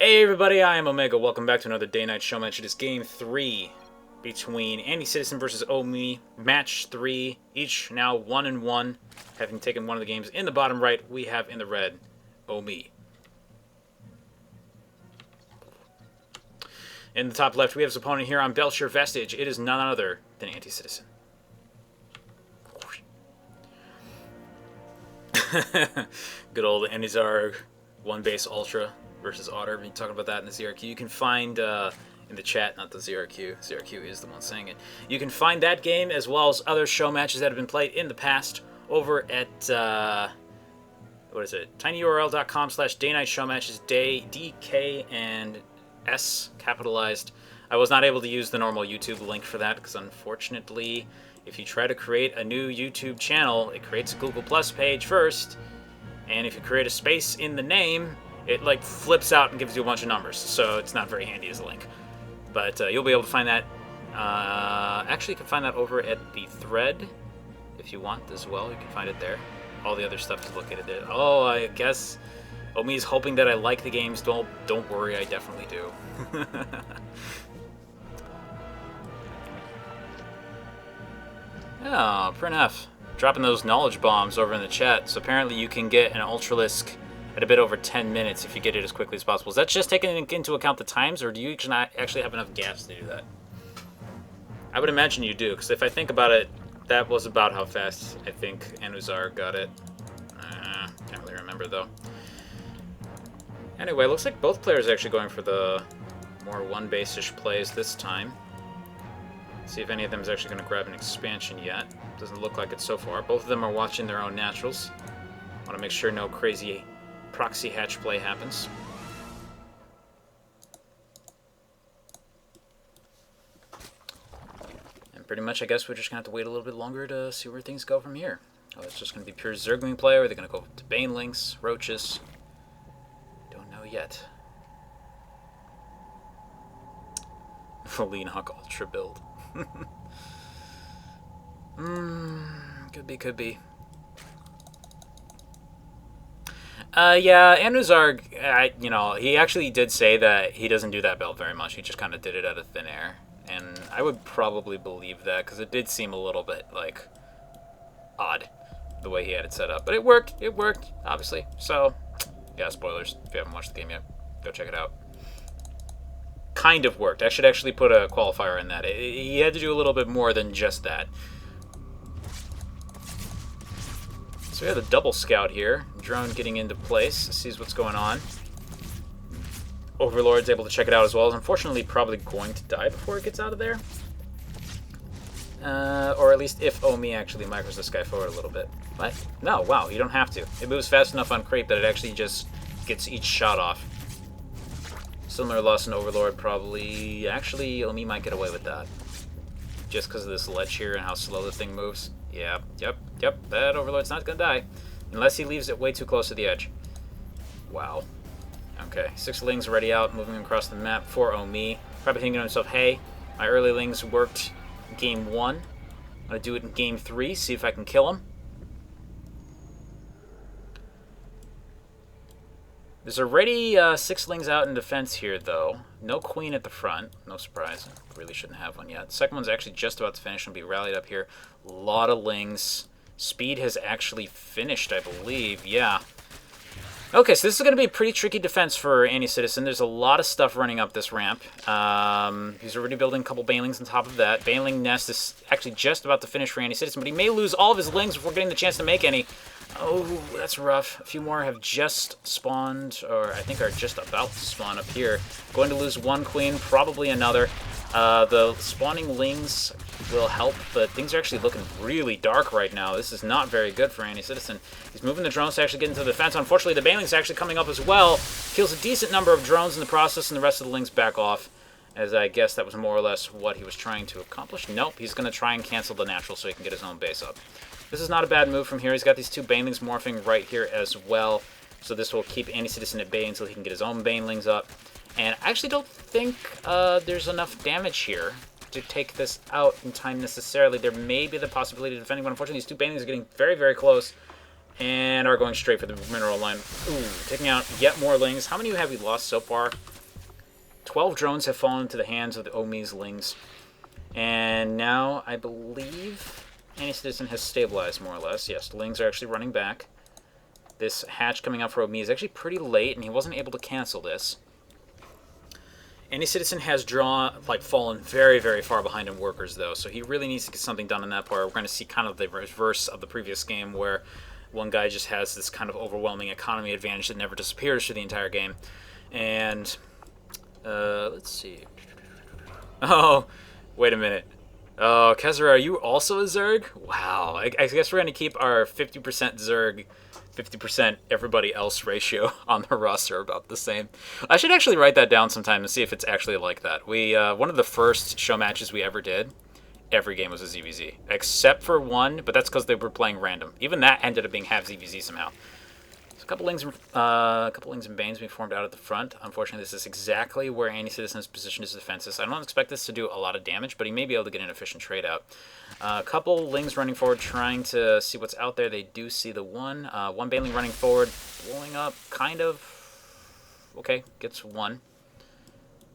Hey everybody, I am Omega. Welcome back to another day-night show match. It is Game 3 between Anticitizen versus Omee. Match 3, each now 1-1. Having taken one of the games in the bottom right, we have in the red, Omee. In the top left, we have his opponent here on Belcher Vestige. It is none other than Anticitizen. Good old Anizarg, one base ultra versus Otter. We've been talking about that in the ZRQ. You can find in the chat, not the ZRQ. ZRQ is the one saying it. You can find that game as well as other show matches that have been played in the past over at what is it? tinyurl.com/daynightshowmatches. Day DK and S capitalized. I was not able to use the normal YouTube link for that because unfortunately, if you try to create a new YouTube channel, it creates a Google Plus page first, and if you create a space in the name, it like flips out and gives you a bunch of numbers, so it's not very handy as a link. But you'll be able to find that. Actually, you can find that over at the thread if you want as well. You can find it there. All the other stuff is located there. Oh, I guess Omee's hoping that I like the games. Don't worry, I definitely do. Oh, Printf. Dropping those knowledge bombs over in the chat. So apparently you can get an Ultralisk at a bit over 10 minutes if you get it as quickly as possible. Is that just taking into account the times, or do you actually have enough gas to do that? I would imagine you do, because if I think about it, that was about how fast I think Anuzar got it. Can't really remember, though. Anyway, looks like both players are actually going for the more one-base-ish plays this time. See if any of them is actually going to grab an expansion yet. Doesn't look like it so far. Both of them are watching their own naturals. Want to make sure no crazy proxy hatch play happens. And pretty much, I guess we're just going to have to wait a little bit longer to see where things go from here. Oh, it's just going to be pure Zergling play, or are they going to go to Banelings, Roaches? Don't know yet. Lean Huck Ultra build. Could be. Yeah, Anuzarg, you know, he actually did say that he doesn't do that build very much. He just kind of did it out of thin air. And I would probably believe that, because it did seem a little bit, like, odd, the way he had it set up. But it worked, obviously. So, yeah, spoilers. If you haven't watched the game yet, go check it out. Kind of worked. I should actually put a qualifier in that. He had to do a little bit more than just that. So we have the double scout here. Drone getting into place, sees what's going on. Overlord's able to check it out as well. Unfortunately, probably going to die before it gets out of there. Or at least if Omee actually micros this guy forward a little bit. What? No, wow, you don't have to. It moves fast enough on creep that it actually just gets each shot off. Similar loss in Overlord, probably. Actually, Omee might get away with that. Just because of this ledge here and how slow the thing moves. Yep. That Overlord's not going to die. Unless he leaves it way too close to the edge. Wow. Okay, 6 Lings already out, moving across the map for Omee. Probably thinking to himself, hey, my early Lings worked in Game 1. I'm going to do it in Game 3, see if I can kill him. There's already 6 Lings out in defense here, though. No Queen at the front. No surprise. Really shouldn't have one yet. Second one's actually just about to finish and be rallied up here. A lot of Lings. Speed has actually finished, I believe. Yeah. Okay, so this is going to be a pretty tricky defense for Anticitizen. There's a lot of stuff running up this ramp. He's already building a couple Banelings on top of that. Baneling Nest is actually just about to finish for Anticitizen, but he may lose all of his Lings before getting the chance to make any. Oh, that's rough. A few more have just spawned, or I think are just about to spawn up here. Going to lose one Queen, probably another. The spawning Lings will help, but things are actually looking really dark right now. This is not very good for Anticitizen. He's moving the drones to actually get into the defense. Unfortunately, the Banelings actually coming up as well. Kills a decent number of drones in the process, and the rest of the Lings back off, as I guess that was more or less what he was trying to accomplish. Nope, he's going to try and cancel the natural so he can get his own base up. This is not a bad move from here. He's got these 2 Banelings morphing right here as well. So this will keep Anticitizen at bay until he can get his own Banelings up. And I actually don't think there's enough damage here to take this out in time necessarily. There may be the possibility of defending, but unfortunately these 2 Banelings are getting very, very close and are going straight for the mineral line. Ooh, taking out yet more Lings. How many have we lost so far? 12 drones have fallen into the hands of the Omee's Lings. And now, I believe, Anticitizen has stabilized more or less. Yes, the Lings are actually running back. This hatch coming out for Omee is actually pretty late, and he wasn't able to cancel this. Anticitizen has fallen very, very far behind in workers, though, so he really needs to get something done in that part. We're going to see kind of the reverse of the previous game, where one guy just has this kind of overwhelming economy advantage that never disappears for the entire game. And, let's see. Oh, wait a minute. Oh, Kezra, are you also a Zerg? Wow, I guess we're going to keep our 50% Zerg, 50% everybody else ratio on the roster about the same. I should actually write that down sometime and see if it's actually like that. We one of the first show matches we ever did, every game was a ZVZ, except for one, but that's because they were playing random. Even that ended up being half ZVZ somehow. So a couple Lings and Banes being formed out at the front. Unfortunately, this is exactly where Anticitizen's position his defenses. I don't expect this to do a lot of damage, but he may be able to get an efficient trade out. A couple Lings running forward, trying to see what's out there. They do see the one. One Baneling running forward, blowing up, kind of. Okay, gets one.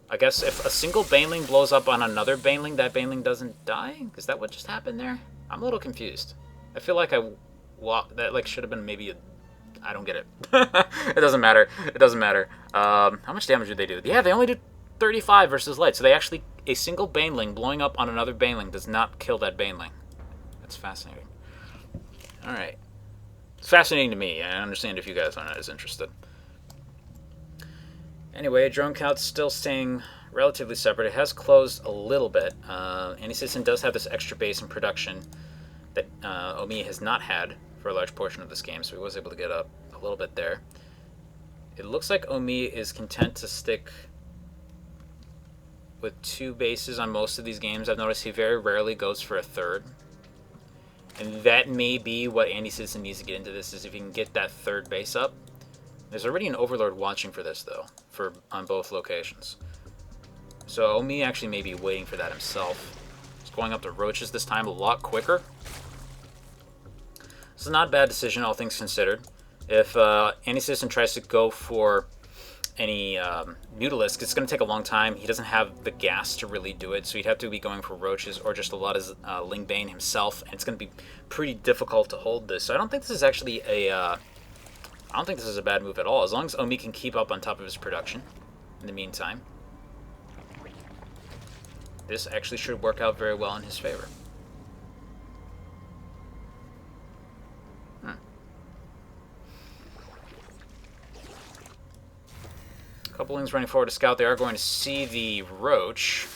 I guess if a single Baneling blows up on another Baneling, that Baneling doesn't die? Is that what just happened there? I'm a little confused. I feel like that should have been maybe a... I don't get it. It doesn't matter. It doesn't matter. How much damage did they do? Yeah, they only did 35 versus light. So they actually... A single Baneling blowing up on another Baneling does not kill that Baneling. That's fascinating. Alright. It's fascinating to me. I understand if you guys aren't as interested. Anyway, drone count's still staying relatively separate. It has closed a little bit. Anticitizen does have this extra base in production that Omee has not had for a large portion of this game, so he was able to get up a little bit there. It looks like Omee is content to stick with 2 bases on most of these games. I've noticed he very rarely goes for a third. And that may be what Anticitizen needs to get into this, is if he can get that third base up. There's already an Overlord watching for this, though, on both locations. So Omee actually may be waiting for that himself. He's going up to Roaches this time a lot quicker. This is not a bad decision, all things considered. If Anticitizen tries to go for any Mutalisk, it's going to take a long time. He doesn't have the gas to really do it, so he'd have to be going for Roaches or just a lot of Lingbane himself, and it's going to be pretty difficult to hold this. So I don't think this is actually I don't think this is a bad move at all, as long as Omee can keep up on top of his production in the meantime. This actually should work out very well in his favor. Couple Lings running forward to scout. They are going to see the Roach.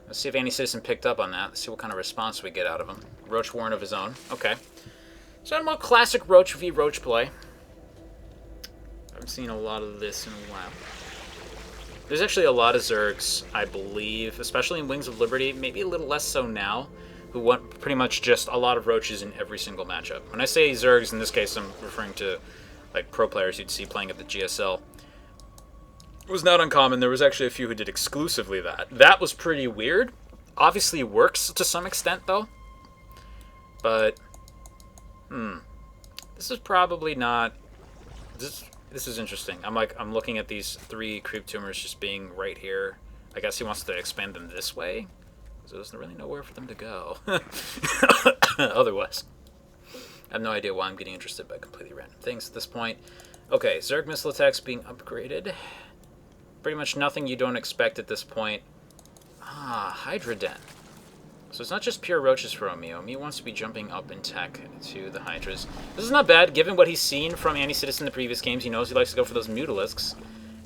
Let's see if Anticitizen picked up on that. Let's see what kind of response we get out of him. Roach warrant of his own. Okay. So I'm a classic Roach v. Roach play. I haven't seen a lot of this in a while. There's actually a lot of Zergs, I believe, especially in Wings of Liberty, maybe a little less so now, who want pretty much just a lot of Roaches in every single matchup. When I say Zergs, in this case, I'm referring to like pro players you'd see playing at the GSL. It was not uncommon. There was actually a few who did exclusively that. That was pretty weird. Obviously works to some extent, though. But, this is probably not... This is interesting. I'm looking at these 3 creep tumors just being right here. I guess he wants to expand them this way, so there's really nowhere for them to go. Otherwise. I have no idea why I'm getting interested by completely random things at this point. Okay, Zerg missile attacks being upgraded. Pretty much nothing you don't expect at this point. Hydra Den. So it's not just pure Roaches for Omee. Omee wants to be jumping up in tech to the Hydras. This is not bad, given what he's seen from Anticitizen in the previous games. He knows he likes to go for those Mutalisks,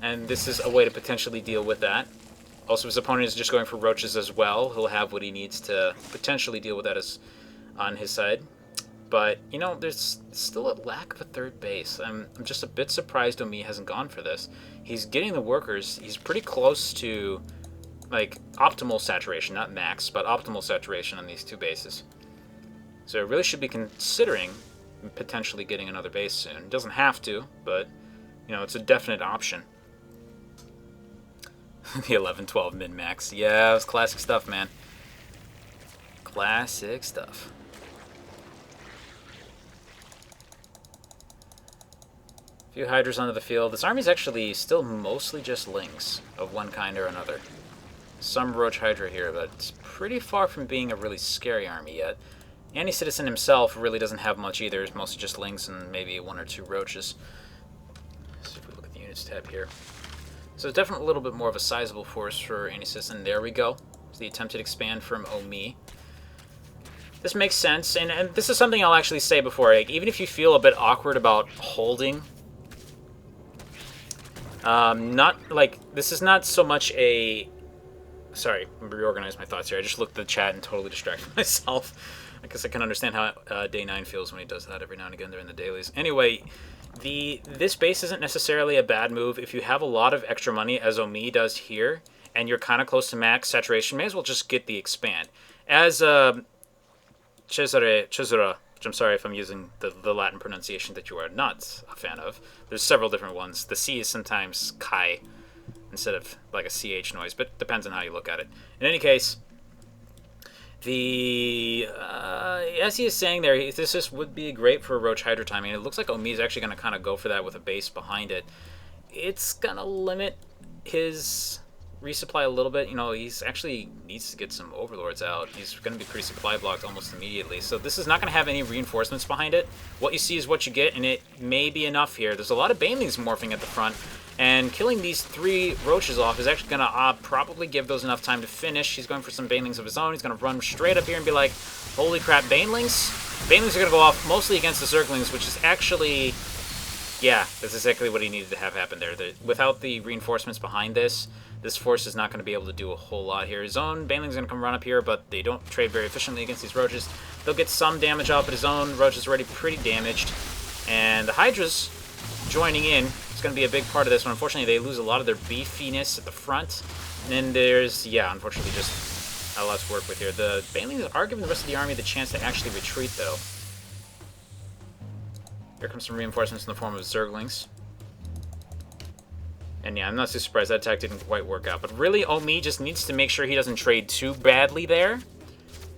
and this is a way to potentially deal with that. Also, his opponent is just going for Roaches as well. He'll have what he needs to potentially deal with that on his side. But, you know, there's still a lack of a third base. I'm just a bit surprised Omee hasn't gone for this. He's getting the workers. He's pretty close to, like, optimal saturation. Not max, but optimal saturation on these 2 bases. So it really should be considering potentially getting another base soon. It doesn't have to, but, you know, it's a definite option. The 11-12 min-max. Yeah, it was classic stuff, man. Classic stuff. A few Hydras onto the field. This army's actually still mostly just Lings of one kind or another. Some Roach Hydra here, but it's pretty far from being a really scary army yet. Anticitizen himself really doesn't have much either. It's mostly just Lings and maybe 1 or 2 Roaches. Let's see if we look at the units tab here. So it's definitely a little bit more of a sizable force for Anticitizen. There we go. It's the attempted expand from Omee. This makes sense, and this is something I'll actually say before. Like, even if you feel a bit awkward about holding, this is not so much a... Sorry, reorganize my thoughts here. I just looked at the chat and totally distracted myself. I guess I can understand how Day 9 feels when he does that every now and again during the dailies. Anyway, this base isn't necessarily a bad move. If you have a lot of extra money, as Omee does here, and you're kind of close to max saturation, may as well just get the expand. As Cesare, which I'm sorry if I'm using the Latin pronunciation that you are not a fan of. There's several different ones. The C is sometimes Kai instead of like a CH noise, but depends on how you look at it. In any case, as he is saying there, this would be great for Roach Hydra timing. It looks like Omee is actually going to kind of go for that with a base behind it. It's going to limit his resupply a little bit. You know, he's actually needs to get some Overlords out. He's going to be pretty supply blocked almost immediately. So this is not going to have any reinforcements behind it. What you see is what you get, and it may be enough here. There's a lot of Banelings morphing at the front, and killing these 3 Roaches off is actually going to probably give those enough time to finish. He's going for some Banelings of his own. He's going to run straight up here and be like, holy crap, Banelings? Banelings are going to go off mostly against the Zerglings, which is actually... Yeah, that's exactly what he needed to have happen there. Without the reinforcements behind this force is not going to be able to do a whole lot here. His own Baneling's going to come run up here, but they don't trade very efficiently against these Roaches. They'll get some damage off, but his own Roach is already pretty damaged. And the Hydras joining in is going to be a big part of this one. Unfortunately, they lose a lot of their beefiness at the front. And then there's, yeah, unfortunately just not a lot to work with here. The Banelings are giving the rest of the army the chance to actually retreat, though. Here comes some reinforcements in the form of Zerglings. And yeah, I'm not too surprised that attack didn't quite work out. But really, Omee just needs to make sure he doesn't trade too badly there.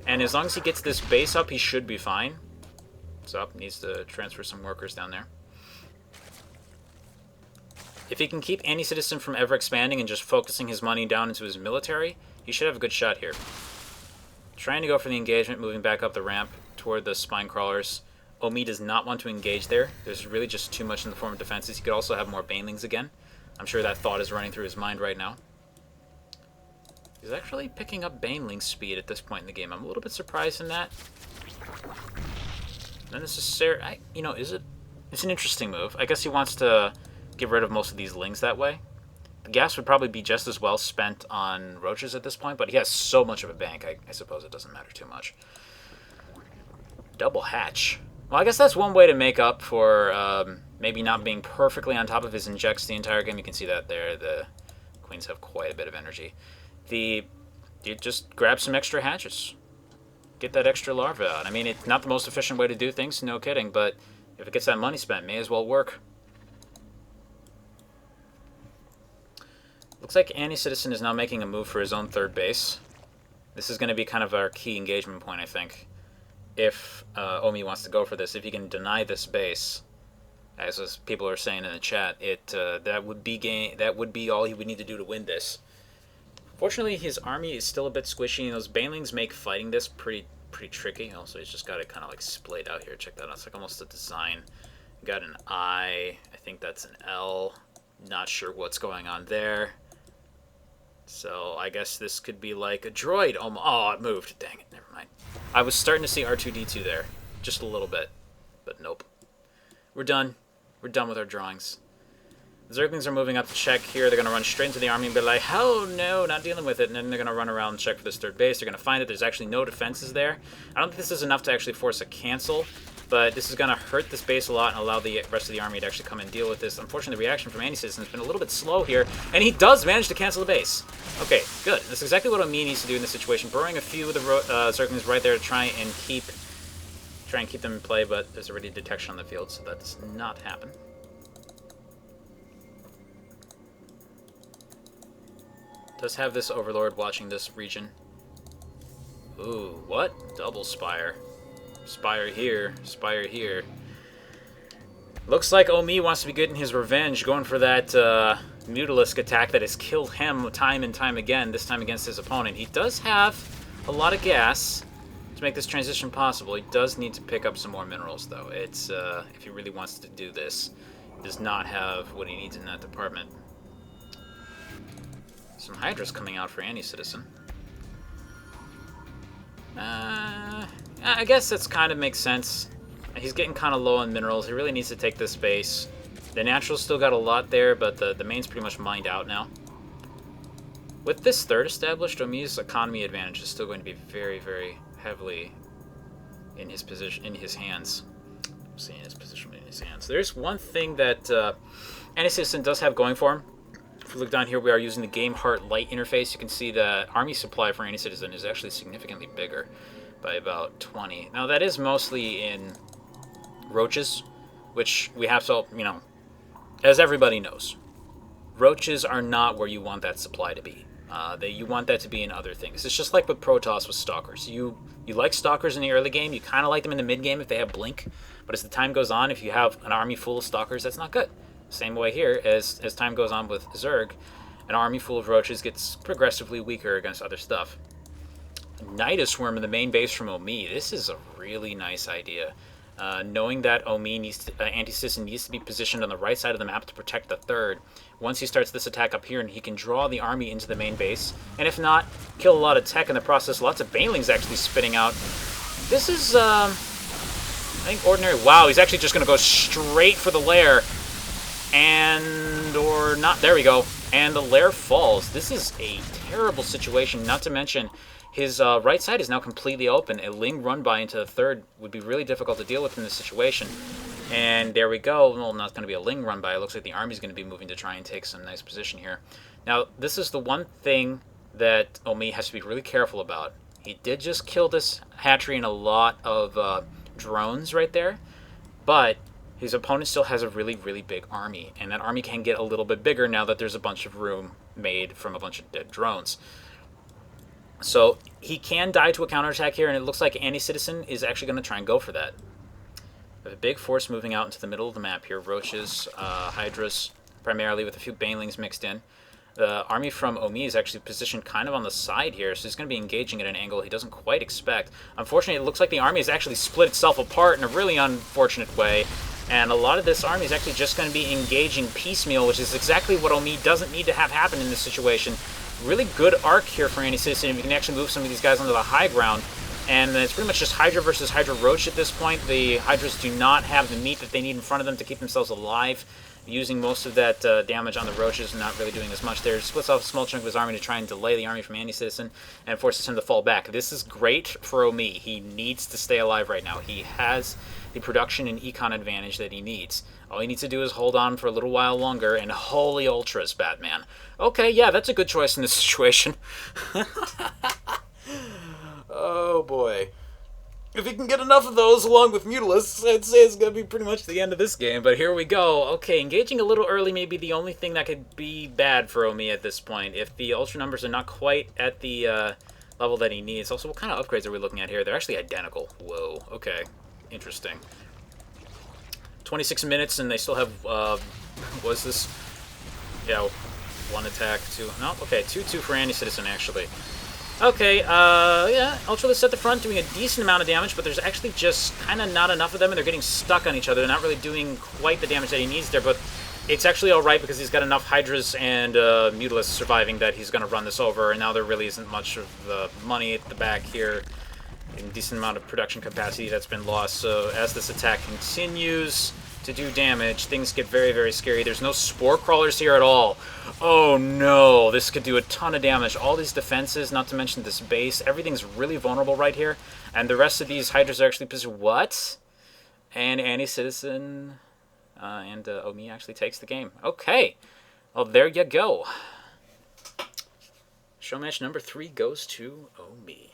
And as long as he gets this base up, he should be fine. So needs to transfer some workers down there. If he can keep Anticitizen from ever expanding and just focusing his money down into his military, he should have a good shot here. Trying to go for the engagement, moving back up the ramp toward the spine crawlers. Omee does not want to engage there. There's really just too much in the form of defenses. He could also have more Banelings again. I'm sure that thought is running through his mind right now. He's actually picking up Baneling speed at this point in the game. I'm a little bit surprised in that. Not necessarily, you know, is it? It's an interesting move. I guess he wants to get rid of most of these Lings that way. The gas would probably be just as well spent on Roaches at this point, but he has so much of a bank, I suppose it doesn't matter too much. Double hatch. Well, I guess that's one way to make up for maybe not being perfectly on top of his injects the entire game. You can see that there. The Queens have quite a bit of energy. You just grab some extra hatches. Get that extra larva out. I mean, it's not the most efficient way to do things, no kidding, but if it gets that money spent, may as well work. Looks like Anticitizen is now making a move for his own third base. This is going to be kind of our key engagement point, I think. If Omee wants to go for this, if he can deny this base, as people are saying in the chat, that would be all he would need to do to win this. Fortunately, his army is still a bit squishy, and those Banelings make fighting this pretty tricky. Also, he's just got it kind of like splayed out here. Check that out. It's like almost a design. Got an I. I think that's an L. Not sure what's going on there. So I guess this could be like a droid. Oh, it moved. Dang it. Never mind. I was starting to see R2-D2 there. Just a little bit. But nope. We're done. We're done with our drawings. The Zerglings are moving up to check here. They're going to run straight into the army and be like, oh no, not dealing with it. And then they're going to run around and check for this third base. They're going to find that there's actually no defenses there. I don't think this is enough to actually force a cancel. But this is going to hurt this base a lot and allow the rest of the army to actually come and deal with this. Unfortunately, the reaction from Anticitizen has been a little bit slow here, and he does manage to cancel the base. Okay, good. That's exactly what Omee needs to do in this situation. Burrowing a few of the Zerglings right there to try and keep them in play, but there's already detection on the field, so that does not happen. Does have this Overlord watching this region. Ooh, what? Double Spire. Spire here, Spire here. Looks like Omee wants to be getting his revenge, going for that Mutalisk attack that has killed him time and time again, this time against his opponent. He does have a lot of gas to make this transition possible. He does need to pick up some more minerals, though. It's if he really wants to do this, he does not have what he needs in that department. Some Hydras coming out for Anticitizen. I guess that's kind of makes sense. He's getting kind of low on minerals. He really needs to take this base. The natural's still got a lot there, but the main's pretty much mined out now. With this third established, Omee's economy advantage is still going to be very, very heavily in his position, in his hands. I'm saying his position in his hands. There's one thing that Anticitizen does have going for him. If we look down here, we are using the Game Heart Light interface. You can see the army supply for Anticitizen is actually significantly bigger by about 20. Now, that is mostly in roaches, which we have to, you know, as everybody knows, roaches are not where you want that supply to be. You want that to be in other things. It's just like with Protoss with Stalkers. You like Stalkers in the early game, you kind of like them in the mid game if they have Blink, but as the time goes on, if you have an army full of Stalkers, that's not good. Same way here, as time goes on with Zerg, an army full of roaches gets progressively weaker against other stuff. Nidus Worm in the main base from Omee. This is a really nice idea. Knowing that Omee Anticitizen needs to be positioned on the right side of the map to protect the third. Once he starts this attack up here, and he can draw the army into the main base, and if not, kill a lot of tech in the process. Lots of Banelings actually spitting out. This is, I think, ordinary. Wow, he's actually just going to go straight for the lair. Or not. There we go. And the lair falls. This is a terrible situation, not to mention his right side is now completely open. A Ling run by into the third would be really difficult to deal with in this situation. And there we go. Well, not going to be a Ling run by. It looks like the army's going to be moving to try and take some nice position here. Now, this is the one thing that Omee has to be really careful about. He did just kill this hatchery and a lot of drones right there, but his opponent still has a really, really big army, and that army can get a little bit bigger now that there's a bunch of room made from a bunch of dead drones. So he can die to a counterattack here, and it looks like Anticitizen is actually going to try and go for that. We have a big force moving out into the middle of the map here. Roaches, Hydras, primarily with a few Banelings mixed in. The army from Omee is actually positioned kind of on the side here, so he's going to be engaging at an angle he doesn't quite expect. Unfortunately, it looks like the army has actually split itself apart in a really unfortunate way. And a lot of this army is actually just going to be engaging piecemeal, which is exactly what Omee doesn't need to have happen in this situation. Really good arc here for Anticitizen. You can actually move some of these guys onto the high ground. And it's pretty much just Hydra versus Hydra Roach at this point. The Hydras do not have the meat that they need in front of them to keep themselves alive. Using most of that damage on the Roaches and not really doing as much there. Splits off a small chunk of his army to try and delay the army from Anticitizen and forces him to fall back. This is great for Omee. He needs to stay alive right now. He has the production and econ advantage that he needs. All he needs to do is hold on for a little while longer, and holy ultras, Batman. Okay, yeah, that's a good choice in this situation. Oh, boy. If he can get enough of those along with Mutalisks, I'd say it's going to be pretty much the end of this game, but here we go. Okay, engaging a little early may be the only thing that could be bad for Omee at this point. If the ultra numbers are not quite at the level that he needs. Also, what kind of upgrades are we looking at here? They're actually identical. Whoa, okay. Interesting. 26 minutes, and they still have, was this? Yeah, one attack, two. No, okay, 2-2 for Anticitizen, actually. Okay, yeah, Ultralisk at the front doing a decent amount of damage, but there's actually just kind of not enough of them, and they're getting stuck on each other. They're not really doing quite the damage that he needs there, but it's actually alright because he's got enough Hydras and Mutalisks surviving that he's going to run this over, and now there really isn't much of the money at the back here. A decent amount of production capacity that's been lost, so as this attack continues to do damage, things get very, very scary. There's no spore crawlers here at all. Oh no, this could do a ton of damage. All these defenses, not to mention this base, everything's really vulnerable right here. And the rest of these Hydras are actually positioned. What? And Anticitizen and Omee actually takes the game. Okay, well there you go. Show match number 3 goes to Omee.